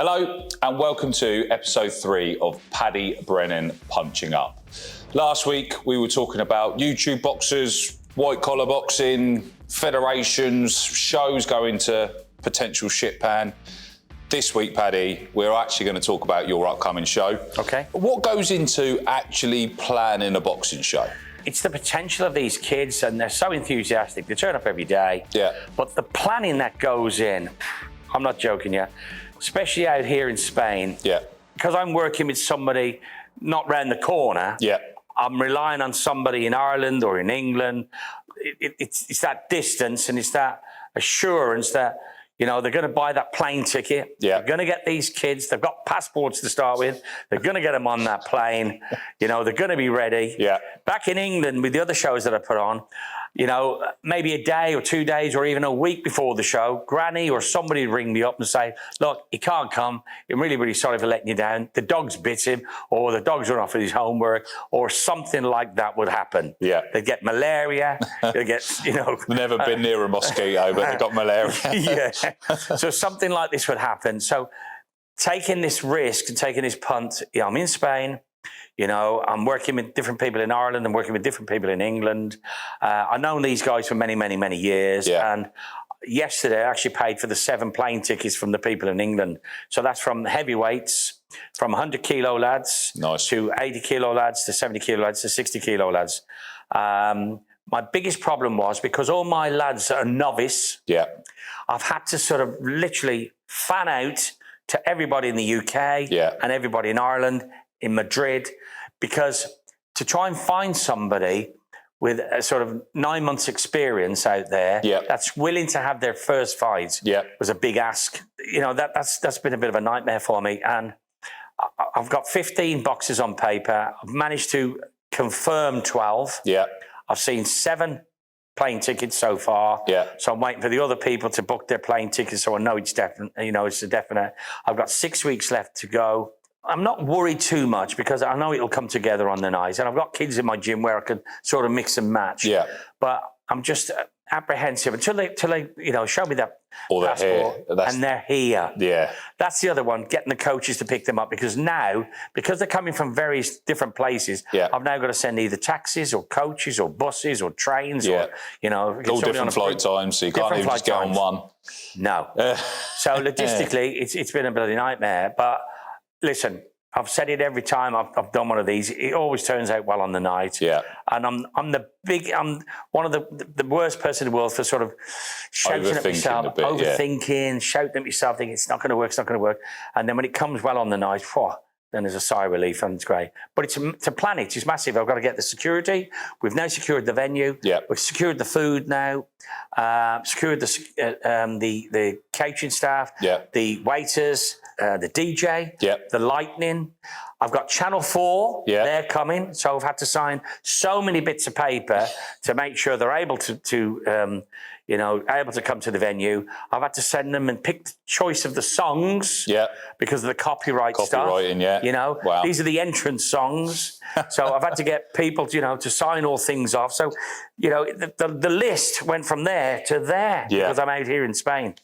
Hello and welcome to episode 3 of Paddy Brennan Punching Up. Last week we were talking about YouTube boxers, white collar boxing, federations, shows going to potential shit pan. This week, Paddy, we're actually going to talk about your upcoming show. Okay. What goes into actually planning a boxing show? It's the potential of these kids, and they're so enthusiastic. They turn up every day. Yeah. But the planning that goes in, I'm not joking you, especially out here in Spain. Yeah. Because I'm working with somebody not round the corner. Yeah. I'm relying on somebody in Ireland or in England. It's that distance and it's that assurance that, you know, they're going to buy that plane ticket. Yeah. They're going to get these kids. They've got passports to start with. They're going to get them on that plane. You know, they're going to be ready. Yeah. Back in England with the other shows that I put on, you know, maybe a day or 2 days or even a week before the show, Granny or somebody would ring me up and say, look, he can't come. I'm really, really sorry for letting you down. The dog's bit him, or the dog's run off with his homework, or something like that would happen. Yeah. They'd get malaria. They'd get, you know. They've never been near a mosquito, but they got malaria. Yeah. So something like this would happen. So taking this risk and taking this punt, you know, I'm in Spain. You know, I'm working with different people in Ireland. I'm working with different people in England. I've known these guys for many, many, many years. Yeah. And yesterday I actually paid for the 7 plane tickets from the people in England. So that's from heavyweights, from 100 kilo lads Nice. to 80 kilo lads to 70 kilo lads to 60 kilo lads. My biggest problem was because all my lads are novice. Yeah. I've had to sort of literally fan out to everybody in the UK Yeah. and everybody in Ireland, in Madrid, because to try and find somebody with a sort of 9 months experience out there Yeah. that's willing to have their first fight Yeah. was a big ask. You know, that's been a bit of a nightmare for me. And I've got 15 boxes on paper. I've managed to confirm 12. Yeah. I've seen 7 plane tickets so far. Yeah. So I'm waiting for the other people to book their plane tickets so I know it's definite, you know, it's a definite. I've got 6 weeks left to go. I'm not worried too much because I know it'll come together on the night. And I've got kids in my gym where I can sort of mix and match. Yeah. But I'm just apprehensive until they you know, show me that Or they're passport here. That's- and they're here. Yeah. That's the other one, getting the coaches to pick them up, because now, because they're coming from various different places, Yeah. I've now got to send either taxis or coaches or buses or trains Yeah. or, you know. get All somebody on different a flight times, so you can't different even just flight get on times. one. No. So logistically, it's been a bloody nightmare. But listen, I've said it every time I've done one of these. It always turns out well on the night. Yeah. And I'm one of the worst person in the world for sort of shouting at Overthinking myself, a bit, yeah. overthinking, shouting at myself, thinking it's not going to work, it's not going to work. And then when it comes well on the night, then there's a sigh of relief and it's great. But to plan it's massive. I've got to get the security. We've now secured the venue. Yeah. We've secured the food now. Secured the catering staff. Yeah. The waiters. The DJ. Yeah. The lighting. I've got Channel 4. Yeah. They're coming. So I've had to sign so many bits of paper to make sure they're able to you know, able to come to the venue. I've had to send them and pick the choice of the songs. Yeah. Because of the copyright stuff. Copywriting, yeah. You know, Wow. these are the entrance songs. So I've had to get people, you know, to sign all things off. So, you know, the list went from there to there because I'm out here in Spain.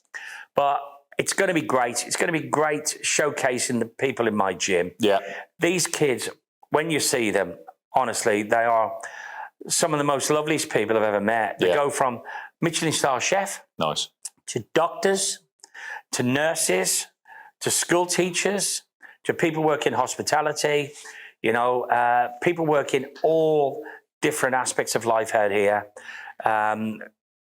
But it's going to be great. It's going to be great showcasing the people in my gym. Yeah. These kids, when you see them, honestly, they are some of the most loveliest people I've ever met. They go from Michelin star chef Nice. to doctors, to nurses, to school teachers, to people working hospitality, you know, people working all different aspects of life out here.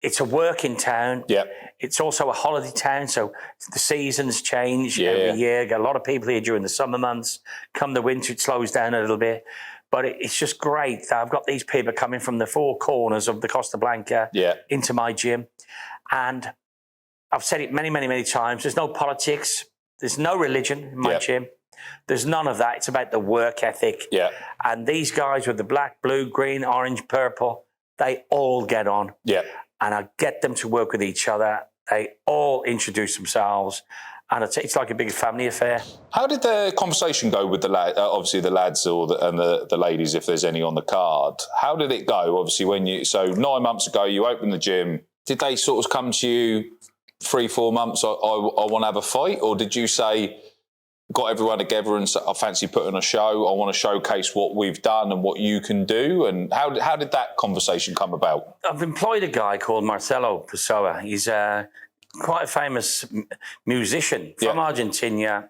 It's a working town. Yeah. It's also a holiday town, so the seasons change Yeah. every year. Got a lot of people here during the summer months. Come the winter, it slows down a little bit. But it's just great that I've got these people coming from the 4 corners of the Costa Blanca into my gym. And I've said it many, many, many times. There's no politics. There's no religion in my gym. There's none of that. It's about the work ethic. Yeah. And these guys with the black, blue, green, orange, purple, they all get on. Yeah. And I get them to work with each other. They all introduce themselves. And it's like a big family affair. How did the conversation go with the obviously the lads or the ladies, if there's any on the card? How did it go? Obviously, so 9 months ago, you opened the gym. Did they sort of come to you 3-4 months, I want to have a fight? Or did you say, got everyone together and said, I fancy putting a show. I want to showcase what we've done and what you can do. And how did that conversation come about? I've employed a guy called Marcelo. He's quite a famous musician from Argentina.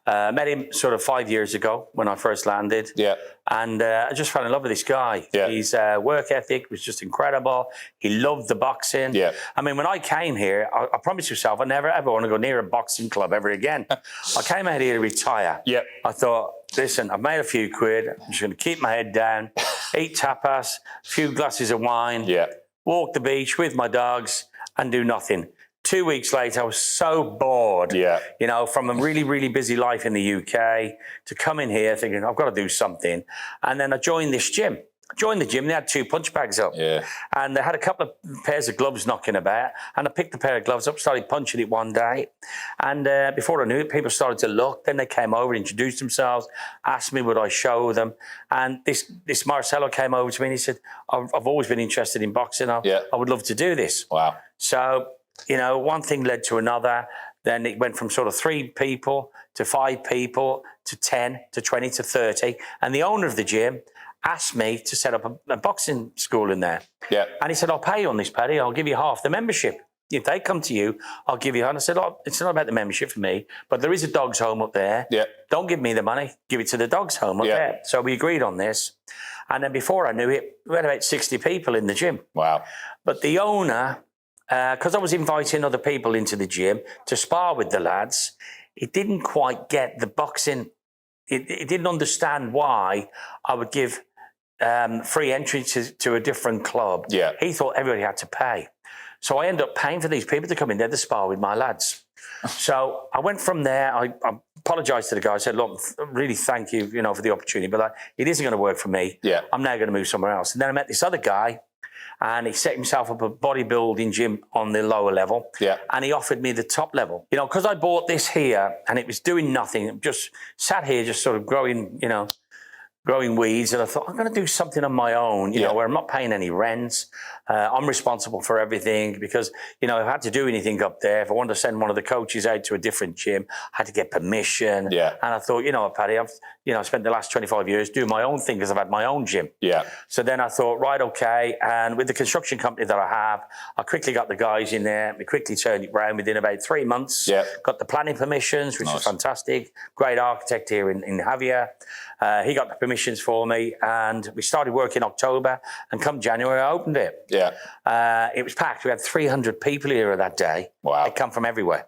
Met him sort of 5 years ago when I first landed. Yeah. And I just fell in love with this guy. Yeah. His work ethic was just incredible. He loved the boxing. Yeah. I mean, when I came here, I promised myself I never ever want to go near a boxing club ever again. I came out here to retire. Yeah. I thought, listen, I've made a few quid. I'm just going to keep my head down, eat tapas, a few glasses of wine, walk the beach with my dogs and do nothing. 2 weeks later, I was so bored, you know, from a really, really busy life in the UK to come in here thinking, I've got to do something. And then I joined this gym. I joined the gym, they had 2 punch bags up. Yeah. And they had a couple of pairs of gloves knocking about. And I picked a pair of gloves up, started punching it one day. And before I knew it, people started to look. Then they came over, introduced themselves, asked me would I show them. And this Marcelo came over to me and he said, I've always been interested in boxing. I would love to do this. Wow. So, you know, one thing led to another. Then it went from sort of 3 people to 5 people to 10 to 20 to 30. And the owner of the gym asked me to set up a boxing school in there. Yeah. And he said, I'll pay you on this, Paddy. I'll give you half the membership. If they come to you, I'll give you. And I said, oh, it's not about the membership for me, but there is a dog's home up there. Yeah. Don't give me the money. Give it to the dog's home up there. So we agreed on this. And then before I knew it, we had about 60 people in the gym. Wow. But the owner, because I was inviting other people into the gym to spar with the lads, it didn't quite get the boxing. It didn't understand why I would give free entry to a different club. Yeah. He thought everybody had to pay. So I ended up paying for these people to come in there to spar with my lads. So I went from there. I apologised to the guy. I said, look, really thank you, you know, for the opportunity, but it isn't going to work for me. Yeah. I'm now going to move somewhere else. And then I met this other guy, and he set himself up a bodybuilding gym on the lower level. Yeah. And he offered me the top level. You know, because I bought this here and it was doing nothing, just sat here, just sort of growing, you know, growing weeds. And I thought, I'm going to do something on my own, you know, where I'm not paying any rents. I'm responsible for everything because, you know, if I had to do anything up there, if I wanted to send one of the coaches out to a different gym, I had to get permission. Yeah. And I thought, you know what, Paddy, I've, you know, spent the last 25 years doing my own thing because I've had my own gym. Yeah. So then I thought, right, okay. And with the construction company that I have, I quickly got the guys in there. We quickly turned it around within about 3 months. Yeah. Got the planning permissions, which was fantastic. Great architect here in Javier. He got the permissions for me, and we started work in October. And come January, I opened it. Yeah, it was packed. We had 300 people here that day. Wow, they come from everywhere.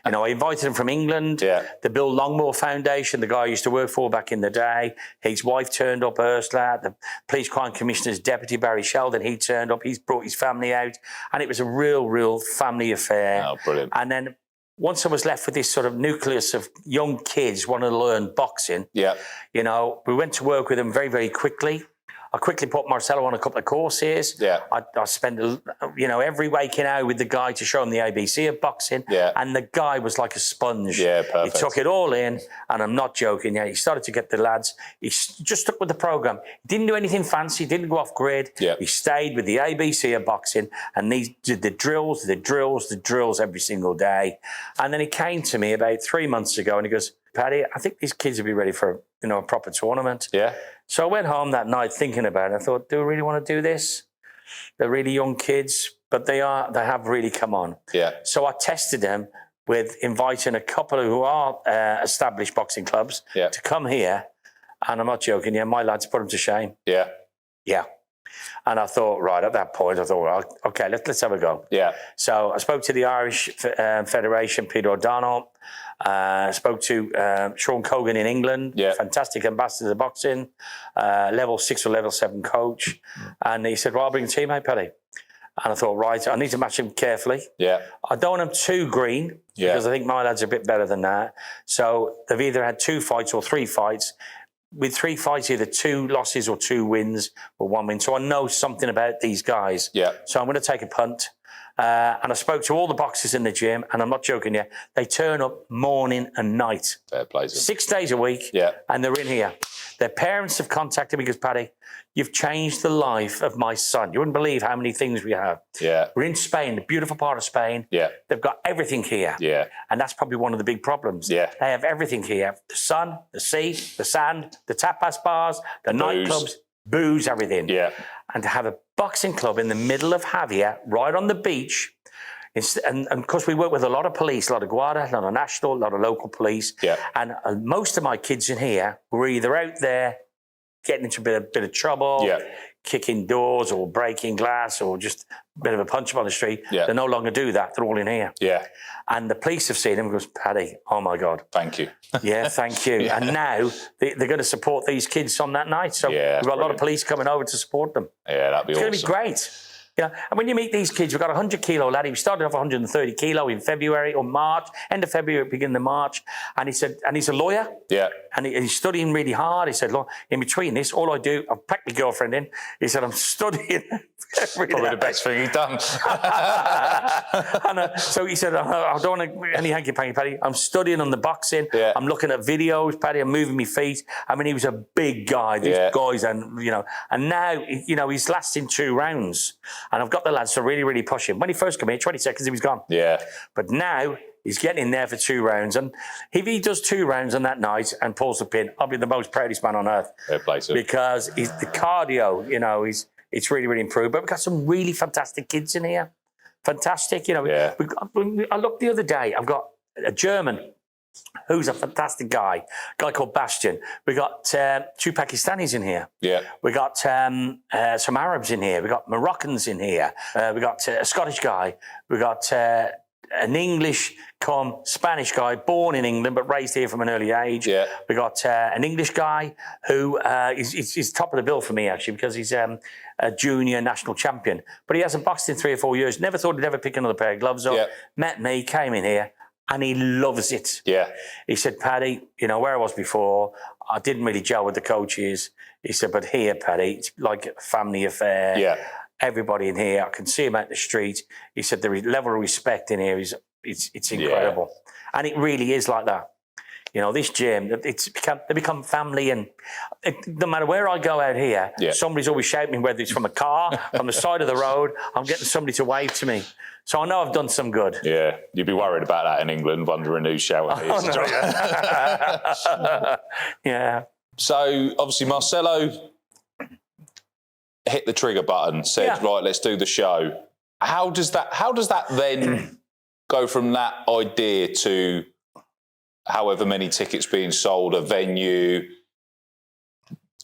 You know, I invited them from England. Yeah, the Bill Longmore Foundation, the guy I used to work for back in the day. His wife turned up, Ursula. The Police Crime Commissioner's deputy, Barry Sheldon, he turned up. He's brought his family out, and it was a real family affair. Oh, brilliant! And then, once I was left with this sort of nucleus of young kids wanting to learn boxing, you know, we went to work with them very quickly. I quickly put Marcelo on a couple of courses. Yeah. I spent, you know, every waking hour with the guy to show him the ABC of boxing. Yeah. And the guy was like a sponge. Yeah, perfect. He took it all in, and I'm not joking. Yeah, he started to get the lads. He just stuck with the program. He didn't do anything fancy. Didn't go off grid. Yeah. He stayed with the ABC of boxing, and he did the drills every single day. And then he came to me about 3 months ago, and he goes, Paddy, I think these kids will be ready for, you know, a proper tournament. Yeah. So I went home that night thinking about it. I thought, do I really want to do this? They're really young kids, but they have really come on. Yeah. So I tested them with inviting a couple who are established boxing clubs to come here. And I'm not joking, my lads put them to shame. Yeah. Yeah. And I thought, right, at that point, I thought, well, okay, let's have a go. Yeah. So I spoke to the Irish Federation, Peter O'Donnell. Spoke to Sean Cogan in England, fantastic ambassador of boxing, level 6 or level 7 coach. And he said, well, I'll bring a team out, Paddy. And I thought, right, I need to match him carefully. Yeah. I don't want them too green because I think my lads are a bit better than that. So they've either had 2 fights or 3 fights. With 3 fights, either 2 losses or 2 wins or 1 win. So I know something about these guys. Yeah. So I'm going to take a punt. And I spoke to all the boxers in the gym, and I'm not joking you, they turn up morning and night. Fair play to them. 6 days a week, and they're in here. Their parents have contacted me because, Paddy, you've changed the life of my son. You wouldn't believe how many things we have. Yeah. We're in Spain, the beautiful part of Spain. Yeah. They've got everything here. Yeah. And that's probably one of the big problems. Yeah. They have everything here. The sun, the sea, the sand, the tapas bars, the nightclubs, booze, everything. Yeah. And to have a boxing club in the middle of Javier, right on the beach. And of course, we work with a lot of police, a lot of Guardia, a lot of national, a lot of local police. Yeah. And most of my kids in here were either out there getting into a bit of trouble, kicking doors or breaking glass or just a bit of a punch up on the street. Yeah. They no longer do that. They're all in here. Yeah. And the police have seen him and goes, Paddy, oh my God. Thank you. Yeah, thank you. And now they're going to support these kids on that night. So we've got a lot of police coming over to support them. Yeah, that'd be awesome. It's going to be great. Yeah, and when you meet these kids, we've got a 100-kilo lad. He started off 130 kilo in February or March, end of February, beginning of March. And he said, and he's a lawyer. Yeah. And he's studying really hard. He said, look, in between this, all I do, I've packed my girlfriend in. He said, I'm studying every Probably day. the best thing he's done. And, so he said, I don't want any hanky-panky, Paddy. I'm studying on the boxing. Yeah. I'm looking at videos, Paddy. I'm moving my feet. I mean, he was a big guy. These guys, and now, he's lasting 2 rounds. And I've got the lads to really, really push him. When he first came in, 20 seconds, he was gone. Yeah. But now he's getting in there for 2 rounds. And if he does 2 rounds on that night and pulls the pin, I'll be the most proudest man on earth. Fair play to him. Because the cardio, it's really, really improved. But we've got some really fantastic kids in here. Fantastic. I looked the other day. I've got a German who's a fantastic guy called Bastian. We got 2 Pakistanis in here. Yeah. We got some Arabs in here. We got Moroccans in here. We got a Scottish guy. We got an English Spanish guy, born in England but raised here from an early age. Yeah. We got an English guy who is top of the bill for me, actually, because he's a junior national champion. But he hasn't boxed in 3 or 4 years. Never thought he'd ever pick another pair of gloves up. Yeah. Met me, came in here, and he loves it. Yeah. He said, Paddy, where I was before, I didn't really gel with the coaches. He said, but here, Paddy, it's like a family affair. Yeah. Everybody in here, I can see him out the street. He said the level of respect in here it's incredible. Yeah. And it really is like that. This gym, they become family, and no matter where I go out here, somebody's always shouting, whether it's from a car, from the side of the road, I'm getting somebody to wave to me. So I know I've done some good. Yeah, you'd be worried about that in England, wondering who's shouting. Yeah. So obviously Marcelo hit the trigger button, said, right, let's do the show. How does that then go from that idea to however many tickets being sold, a venue,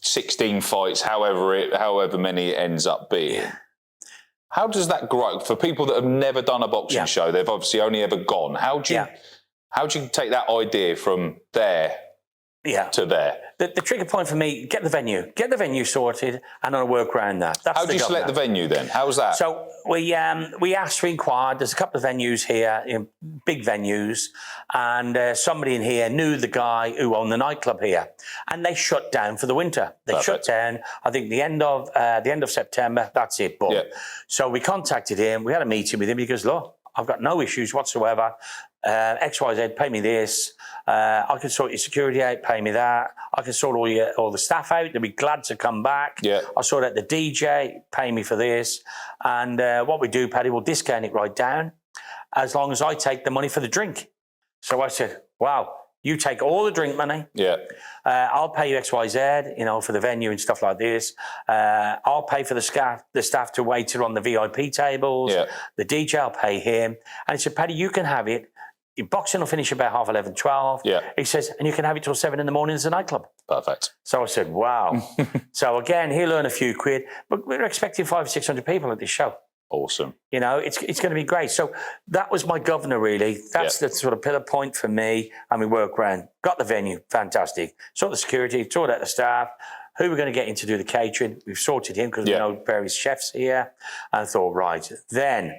16 fights, however many it ends up being? How does that grow? For people that have never done a boxing show, they've obviously only ever gone. How do you take that idea from there to there? The trigger point for me, get the venue sorted, and I'll work around that. How do you select the venue then? How's that? So we inquired. There's a couple of venues here, big venues, and somebody in here knew the guy who owned the nightclub here, and they shut down for the winter. They shut down. I think the end of September. That's it. But so we contacted him. We had a meeting with him. He goes, look, I've got no issues whatsoever. XYZ, pay me this. I can sort your security out, pay me that. I can sort all the staff out. They'll be glad to come back. Yeah. I'll sort out the DJ, pay me for this. And what we do, Paddy, we'll discount it right down as long as I take the money for the drink. So I said, wow, you take all the drink money. Yeah. I'll pay you XYZ, for the venue and stuff like this. I'll pay for the staff to wait on the VIP tables. Yeah. The DJ, I'll pay him. And he said, Paddy, you can have it. Your boxing will finish about 11:30, 12. Yeah. He says, and you can have it till 7 in the morning as a nightclub. Perfect. So I said, wow. So again, he'll earn a few quid, but we're expecting 500 or 600 people at this show. Awesome. It's going to be great. So that was my governor, really. That's the sort of pillar point for me. And we work around. Got the venue, fantastic. Sort the security, sort out the staff. Who we're going to get in to do the catering. We've sorted him because we know various chefs here. And I thought, right. Then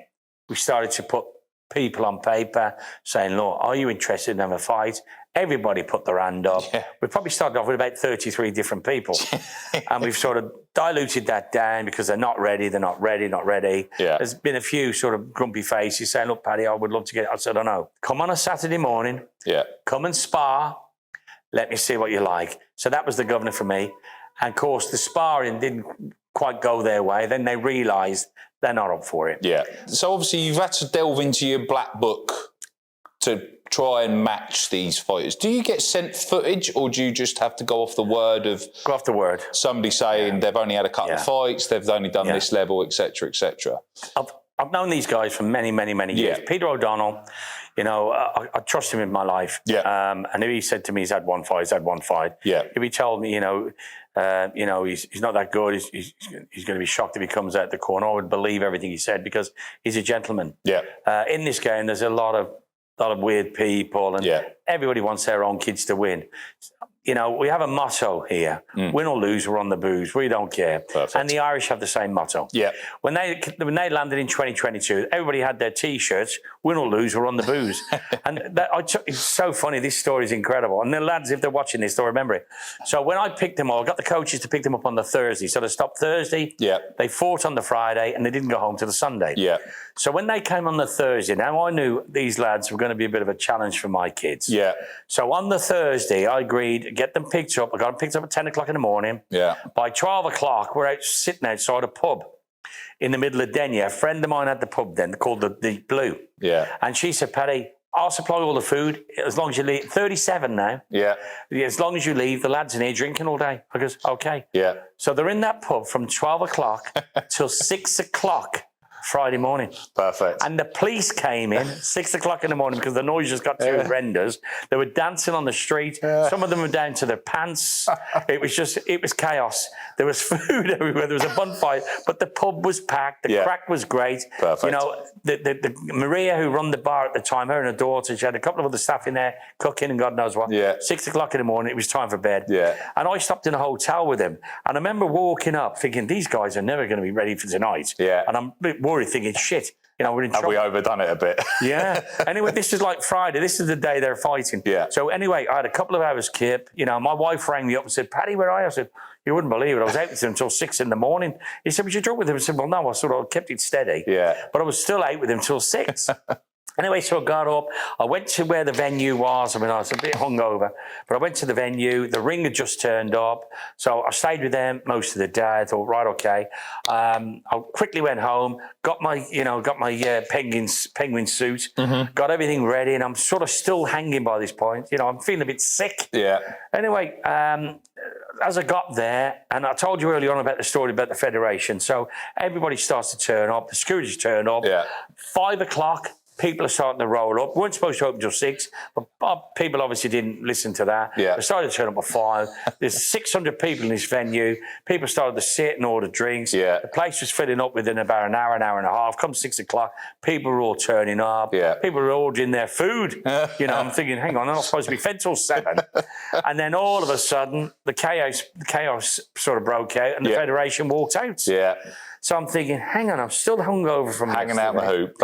we started to put people on paper saying, look, are you interested in having a fight? Everybody put their hand up. Yeah. We probably started off with about 33 different people. And we've sort of diluted that down because they're not ready. Yeah. There's been a few sort of grumpy faces saying, look, Paddy, I would love to get it. I said, I don't know. Come on a Saturday morning. Yeah. Come and spar. let me see what you like. So that was the governor for me. And of course, the sparring didn't quite go their way. Then they realised they're not up for it. Yeah. So obviously you've had to delve into your black book to try and match these fighters. Do you get sent footage, or do you just have to go off the word of... Go off the word. Somebody saying they've only had a couple of fights, they've only done this level, etc., etc.? I've known these guys for many, many, many years. Peter O'Donnell, you know, I trust him in my life. Yeah. And if he said to me he's had one fight, Yeah. If he told me, you know, he's not that good, he's going to be shocked if he comes out the corner, I would believe everything he said, because he's a gentleman. Yeah. In this game, there's a lot of weird people, and everybody wants their own kids to win. You know, we have a motto here: win or lose, we're on the booze. We don't care. Perfect. And the Irish have the same motto. Yeah. When they landed in 2022, everybody had their T-shirts: win or lose, we're on the booze. And it's so funny. This story is incredible. And the lads, if they're watching this, they'll remember it. So when I picked them all, I got the coaches to pick them up on the Thursday. So they stopped Thursday. Yeah. They fought on the Friday, and they didn't go home till the Sunday. Yeah. So when they came on the Thursday, now I knew these lads were going to be a bit of a challenge for my kids. Yeah. So on the Thursday, I agreed to get them picked up. I got them picked up at 10 o'clock in the morning. Yeah. By 12 o'clock, we're out sitting outside a pub in the middle of Denia. A friend of mine had the pub then called the Blue. Yeah. And she said, Paddy, I'll supply all the food as long as you leave. 37 now. Yeah. As long as you leave, the lads in here drinking all day. I goes, okay. Yeah. So they're in that pub from 12 o'clock till 6 o'clock Friday morning. Perfect. And the police came in 6 o'clock in the morning because the noise just got too horrendous. They were dancing on the street. Some of them were down to their pants. It was chaos. There was food everywhere. There was a bonfire, but the pub was packed. The crack was great. Perfect. You know, the Maria who run the bar at the time, her and her daughter, she had a couple of other staff in there cooking and God knows what. Yeah. 6 o'clock in the morning, it was time for bed. Yeah. And I stopped in a hotel with them. And I remember walking up thinking, these guys are never going to be ready for tonight. Yeah. And I'm a bit worried thinking, shit, you know, we're in trouble. Have we overdone it a bit? Yeah. Anyway, this is like Friday. This is the day they're fighting. Yeah. So anyway, I had a couple of hours kip. You know, my wife rang me up and said, Paddy, where are you? I said, you wouldn't believe it. I was out with him until 6 in the morning. He said, would you drunk with him? I said, well, no, I sort of kept it steady. Yeah. But I was still out with him till 6. Anyway, so I got up. I went to where the venue was. I mean, I was a bit hungover, but I went to the venue. The ring had just turned up. So I stayed with them most of the day. I thought, right, okay. I quickly went home, got my penguin suit, got everything ready, and I'm sort of still hanging by this point. You know, I'm feeling a bit sick. Yeah. Anyway, as I got there, and I told you early on about the story about the Federation, so everybody starts to turn up. The security's turn up. Yeah. 5 o'clock. People are starting to roll up. We weren't supposed to open till 6, but people obviously didn't listen to that. Yeah. They started to turn up at 5. There's 600 people in this venue. People started to sit and order drinks. Yeah. The place was filling up within about an hour and a half. Come 6 o'clock, people were all turning up. Yeah. People were ordering their food. You know, I'm thinking, hang on, I'm not supposed to be fed till 7. And then all of a sudden, the chaos sort of broke out, and the Federation walked out. Yeah. So I'm thinking, hang on, I'm still hungover from hanging out the hoop.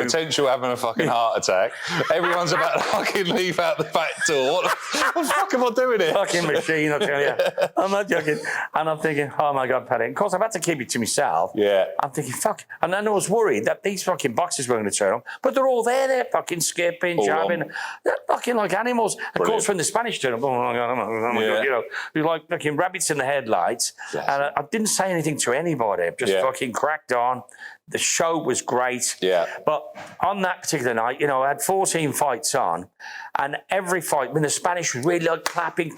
Potential having a fucking heart attack. Everyone's about to fucking leave out the back door. What the fuck am I doing here? Fucking machine, I tell you. I'm not joking. And I'm thinking, oh my God, Paddy. Of course, I've had to keep it to myself. Yeah. I'm thinking, fuck. And then I was worried that these fucking boxers were going to turn up, but they're all there. They're fucking skipping, jabbing. They're fucking like animals. Brilliant. Of course, when the Spanish turn up, oh my God, you know, you're like fucking rabbits in the headlights. Yes. And I didn't say anything to anybody. Just fucking cracked on. The show was great. Yeah. But on that particular night, you know, I had 14 fights on, and every fight, when the Spanish was really like clapping,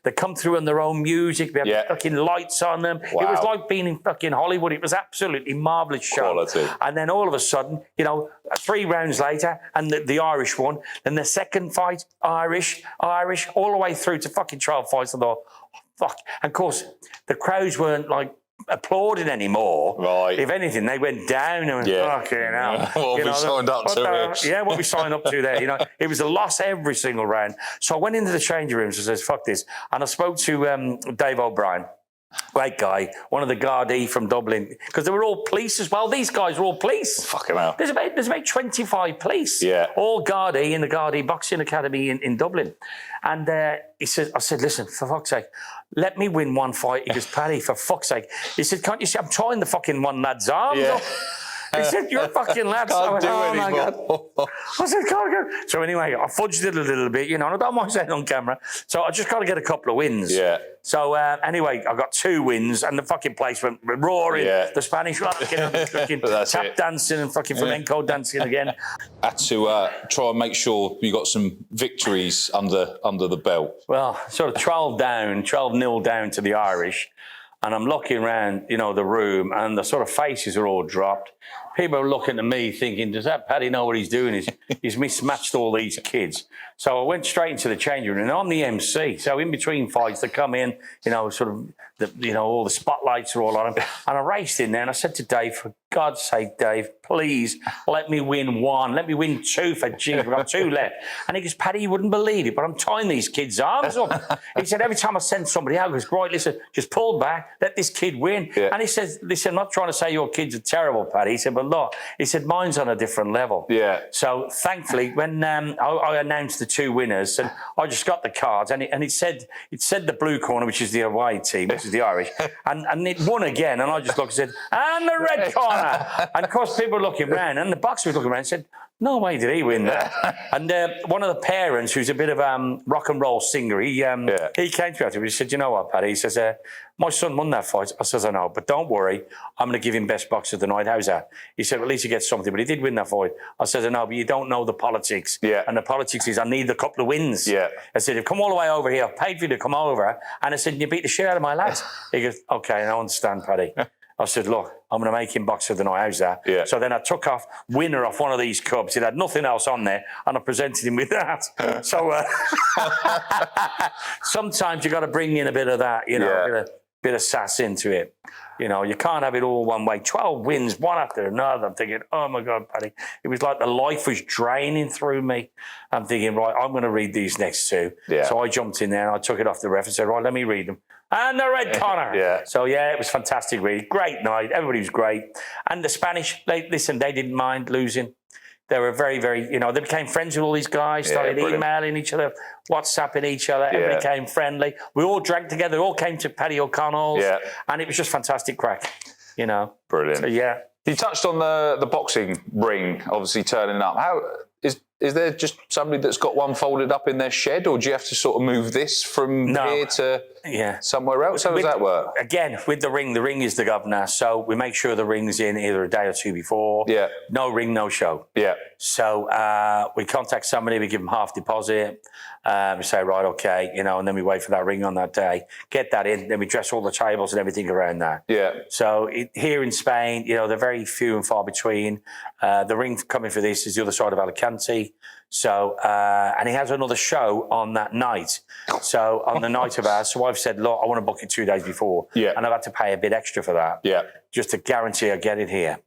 they come through on their own music. We had fucking lights on them. Wow. It was like being in fucking Hollywood. It was absolutely marvellous show. Quality. And then all of a sudden, you know, 3 rounds later, and the Irish won. Then the second fight, Irish, all the way through to fucking 12 fights. I thought, oh, fuck. And of course, the crowds weren't like applauding anymore. Right. If anything, they went down and went, fucking hell. What we signed up to. Yeah, what we signed up to there. You know, it was a loss every single round. So I went into the changing rooms and says, fuck this. And I spoke to Dave O'Brien. Great guy, one of the Gardaí from Dublin, because they were all police as well. These guys were all police. Fucking hell. There's about 25 police, all Gardaí in the Gardaí Boxing Academy in Dublin. And I said, listen, for fuck's sake, let me win one fight. He goes, Paddy, for fuck's sake. He said, can't you see, I'm tying the fucking one lad's arms up. He said, "You're a fucking lad." Can't I went, do "Oh anymore. my God." I said, "Can't go." So anyway, I fudged it a little bit, and I don't mind saying on camera. So I just got to get a couple of wins. Yeah. So anyway, I got 2 wins, and the fucking place went roaring. Yeah. The Spanish fucking tap dancing and fucking flamenco dancing again. Had to try and make sure you got some victories under the belt. Well, sort of 12-0 down to the Irish. And I'm looking around, the room, and the sort of faces are all dropped. People are looking at me thinking, does that Paddy know what he's doing? He's mismatched all these kids. So I went straight into the changing room, and I'm the MC. So in between fights, they come in, sort of, all the spotlights are all on them. And I raced in there, and I said to Dave, for God's sake, Dave, please let me win 1. Let me win 2 for Jesus. We've got 2 left. And he goes, Paddy, you wouldn't believe it, but I'm tying these kids' arms up. He said, every time I send somebody out, he goes, right, listen, just pull back, let this kid win. Yeah. And he says, listen, I'm not trying to say your kids are terrible, Paddy. He said, but look, he said, mine's on a different level. Yeah. So thankfully, when I announced the 2 winners, and I just got the cards, and it said the blue corner, which is the away team, which is the Irish, and it won again, and I just looked and said, and the red corner. And of course, people were looking around, and the boxer was looking around and said, no way did he win that. And one of the parents, who's a bit of rock and roll singer, he came to me after. He said, you know what, Paddy? He says, my son won that fight. I says, I know, but don't worry. I'm going to give him best boxer of the night. How's that? He said, well, at least he gets something. But he did win that fight. I said, I know, but you don't know the politics. Yeah. And the politics is I need a couple of wins. Yeah. I said, come all the way over here. I've paid for you to come over. And I said, you beat the shit out of my lads. He goes, okay, I understand, Paddy. I said, look, I'm going to make him boxer of the night. How's that? Yeah. So then I took off winner off one of these cups. It had nothing else on there, and I presented him with that. So sometimes you got to bring in a bit of that, a bit of sass into it. You can't have it all one way. 12 wins, one after another. I'm thinking, oh my God, Paddy. It was like the life was draining through me. I'm thinking, right, I'm going to read these next 2. Yeah. So I jumped in there and I took it off the ref and said, right, let me read them. And the red corner. Yeah. So, it was fantastic, really. Great night. Everybody was great. And the Spanish, they didn't mind losing. They were very, very, they became friends with all these guys, started emailing each other, WhatsApping each other. Everybody became friendly. We all drank together. We all came to Paddy O'Connell's. Yeah. And it was just fantastic crack, Brilliant. So, yeah. You touched on the boxing ring, obviously turning up. How is there just somebody that's got one folded up in their shed, or do you have to sort of move this from here to somewhere else? How does that work? Again, with the ring is the governor, so we make sure the ring's in either a day or 2 before. Yeah. No ring, no show. Yeah. So we contact somebody, we give them half deposit, we say, right, okay, and then we wait for that ring on that day, get that in, then we dress all the tables and everything around that. Yeah. So here in Spain, they're very few and far between. The ring coming for this is the other side of Alicante. So, and he has another show on that night. So on the night of ours, so I've said, look, I want to book it 2 days before. Yeah. And I've had to pay a bit extra for that. Yeah. Just to guarantee I get it here,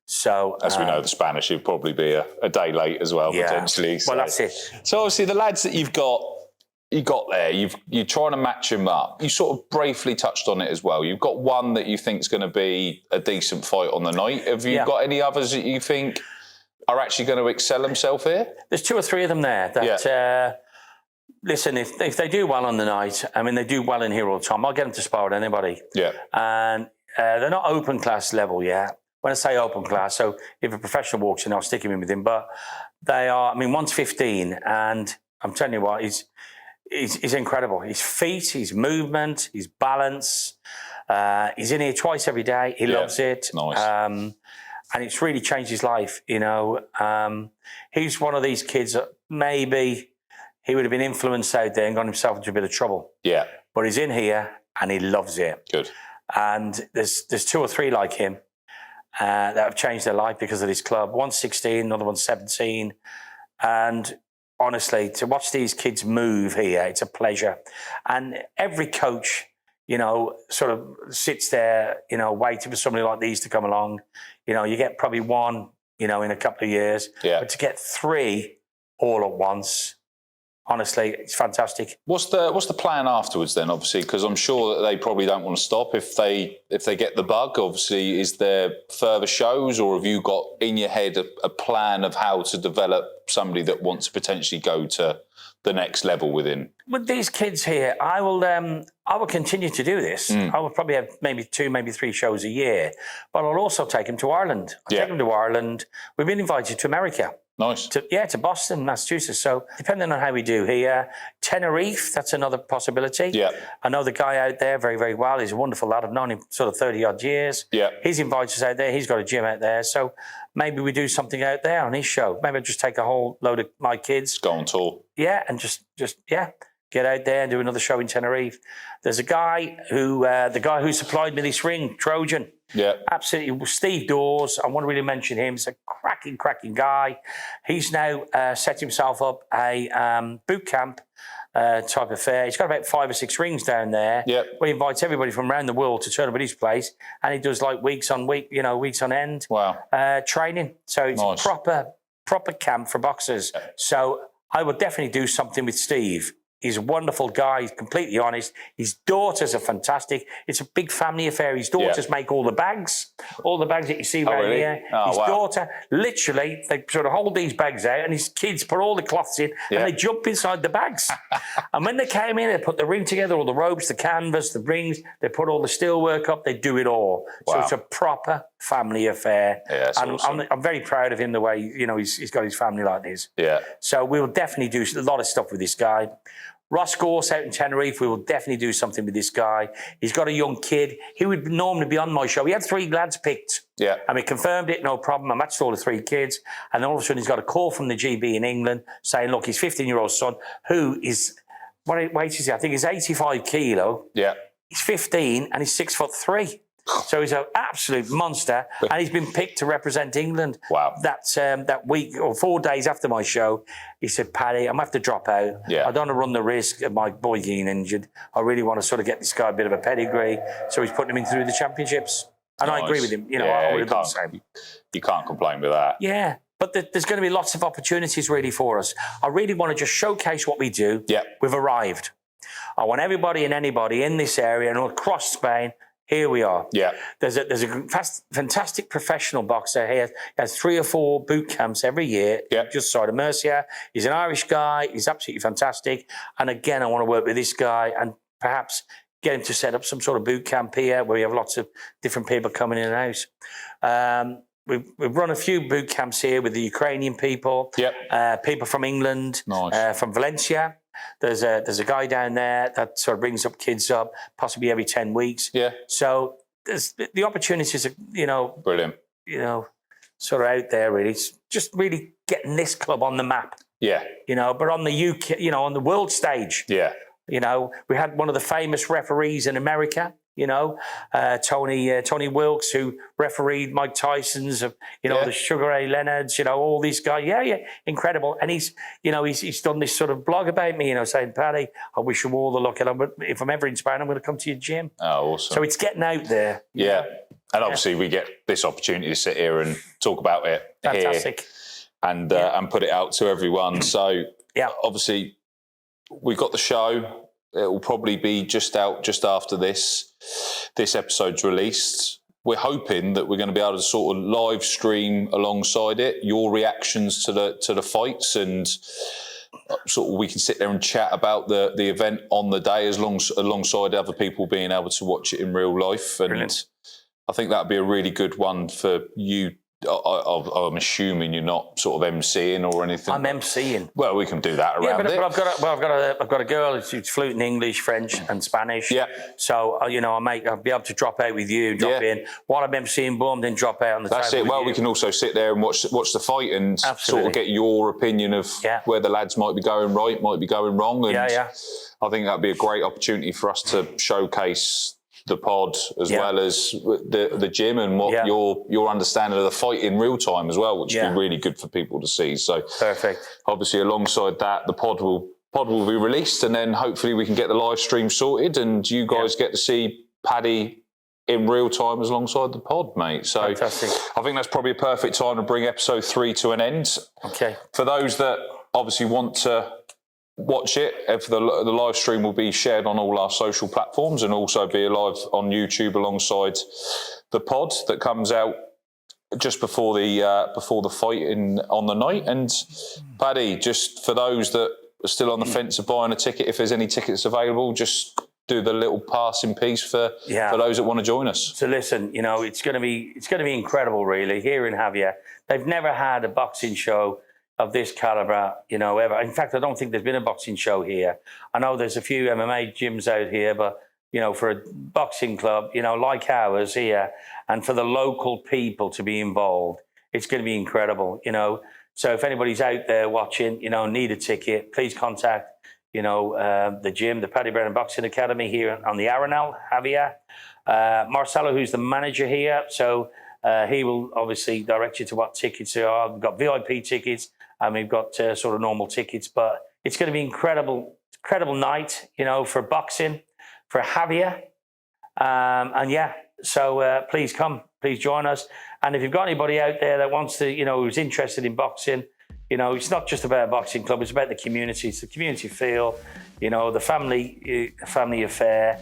So as we know, the Spanish would probably be a day late as well, potentially. So. Well, that's it. So obviously the lads that you got there, you're trying to match them up. You sort of briefly touched on it as well. You've got one that you think is going to be a decent fight on the night. Have you got any others that you think are actually going to excel themselves here? There's 2 or 3 of them there that, listen, if they do well on the night, they do well in here all the time, I'll get them to spar with anybody. Yeah. And they're not open class level yet. When I say open class, so if a professional walks in, I'll stick him in with him. But they are, one's 15, and I'm telling you what, he's incredible. His feet, his movement, his balance. He's in here twice every day. He loves it. Nice. And it's really changed his life, He's one of these kids that maybe he would have been influenced out there and got himself into a bit of trouble. Yeah. But he's in here and he loves it. Good. And there's 2 or 3 like him that have changed their life because of this club. One's 16, another one's 17. And honestly, to watch these kids move here, it's a pleasure. And every coach, sort of sits there, waiting for somebody like these to come along. You get probably 1, in a couple of years. Yeah. But to get 3 all at once, honestly, it's fantastic. What's the plan afterwards then, obviously? Because I'm sure that they probably don't want to stop if they get the bug. Obviously, is there further shows, or have you got in your head a plan of how to develop somebody that wants to potentially go to the next level within? With these kids here, I will continue to do this. I will probably have maybe 2, maybe 3 shows a year, but I'll also take them to Ireland. I'll take them to Ireland. We've been invited to America. Nice. To Boston, Massachusetts. So depending on how we do here, Tenerife, that's another possibility. Yeah. I know the guy out there very, very well. He's a wonderful lad. I've known him sort of 30 odd years. Yeah. He's invited us out there. He's got a gym out there. So maybe we do something out there on his show. Maybe I'll just take a whole load of my kids. Go on tour. Yeah, and just get out there and do another show in Tenerife. There's a guy the guy who supplied me this ring, Trojan. Yeah. Absolutely. Steve Dawes, I want to really mention him. He's a cracking guy. He's now set himself up a boot camp type affair. He's got about 5 or 6 rings down there. Yeah. Where he invites everybody from around the world to turn up at his place, and he does like weeks on end. Wow. Training. So it's nice. a proper camp for boxers. Yeah. So I would definitely do something with Steve. He's a wonderful guy. He's completely honest. His daughters are fantastic. It's a big family affair. His daughters make all the bags that you see around here. His daughter, literally, they sort of hold these bags out, and his kids put all the cloths in, and they jump inside the bags. And when they came in, they put the ring together, all the ropes, the canvas, the rings. They put all the steel work up. They do it all. Wow. So it's a proper family affair. Yeah, and awesome. I'm very proud of him the way he's got his family like this. Yeah. So we will definitely do a lot of stuff with this guy. Ross Gorse out in Tenerife, we will definitely do something with this guy. He's got a young kid. He would normally be on my show. He had 3 lads picked. Yeah. And we confirmed it, no problem. I matched all the 3 kids. And then all of a sudden he's got a call from the GB in England saying, look, his 15-year-old son, who is, what weight is he? I think he's 85 kilo. Yeah. He's 15 and he's 6'3". So he's an absolute monster, and he's been picked to represent England. Wow. That week or 4 days after my show, he said, Paddy, I'm going to have to drop out. Yeah. I don't want to run the risk of my boy getting injured. I really want to sort of get this guy a bit of a pedigree. So he's putting him in through the championships. And nice. I agree with him. I would have done the same. You can't complain with that. Yeah. But there's going to be lots of opportunities really for us. I really want to just showcase what we do. Yeah. We've arrived. I want everybody and anybody in this area and across Spain. Here we are. Yeah. There's a fantastic professional boxer here. He has 3 or 4 boot camps every year. Yeah. Just side of Murcia. He's an Irish guy. He's absolutely fantastic. And again, I want to work with this guy and perhaps get him to set up some sort of boot camp here where we have lots of different people coming in and out. We've run a few boot camps here with the Ukrainian people. Yep. People from England. Nice. From Valencia. There's a guy down there that sort of brings up kids up, possibly every 10 weeks. Yeah. So there's the opportunities are, brilliant. Sort of out there really. It's just really getting this club on the map. Yeah. But on the UK, on the world stage. Yeah. We had one of the famous referees in America. Tony Wilkes, who refereed Mike Tyson's, the Sugar Ray Leonards, all these guys. Yeah, incredible. And he's done this sort of blog about me, saying, Paddy, I wish you all the luck. And if I'm ever in Spain, I'm going to come to your gym. Oh, awesome. So it's getting out there. Yeah. And obviously we get this opportunity to sit here and talk about it. Fantastic. Here and put it out to everyone. So obviously we've got the show. It will probably be just after this episode's released. We're hoping that we're going to be able to sort of live stream alongside it your reactions to the fights, and sort of we can sit there and chat about the event on the day alongside other people being able to watch it in real life. And brilliant. I think that'd be a really good one for you. I'm assuming you're not sort of MCing or anything. I'm MCing. Well, we can do that around it. But I've got a girl who's fluent in English, French, and Spanish. Yeah. So I'll be able to drop out with you, drop in while I'm MCing, boom, then drop out on the. That's it. Well, we can also sit there and watch the fight and sort of get your opinion of where the lads might be going right, might be going wrong. And I think that'd be a great opportunity for us to showcase the pod as well as the gym and what your understanding of the fight in real time as well, which would be really good for people to see. So perfect. Obviously, alongside that, the pod will be released, and then hopefully we can get the live stream sorted, and you guys get to see Paddy in real time as alongside the pod, mate. So fantastic. I think that's probably a perfect time to bring episode 3 to an end. Okay. For those that obviously want to watch it, if the live stream will be shared on all our social platforms and also be live on YouTube alongside the pod that comes out just before the fight on the night. And Paddy, just for those that still on the fence of buying a ticket, if there's any tickets available, just do the little passing piece for those that want to join us. So listen, it's going to be incredible, really, here in Javier. They've never had a boxing show of this caliber, ever. In fact, I don't think there's been a boxing show here. I know there's a few MMA gyms out here, but for a boxing club, like ours here, and for the local people to be involved, it's going to be incredible, So if anybody's out there watching, need a ticket, please contact, the gym, the Paddy Brennan Boxing Academy here on the Arenal, Javier. Marcelo, who's the manager here, so he will obviously direct you to what tickets there are. We've got VIP tickets and we've got sort of normal tickets, but it's going to be incredible night, for boxing, for Javier. So please come, please join us. And if you've got anybody out there that wants to, who's interested in boxing, it's not just about a boxing club, it's about the community. It's the community feel, the family affair.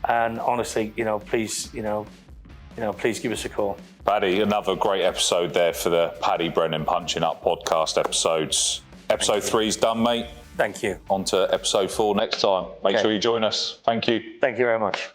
And honestly, please give us a call. Paddy, another great episode there for the Paddy Brennan Punching Up podcast episodes. Episode 3's done, mate. Thank you. On to episode 4 next time. Make sure you join us. Thank you. Thank you very much.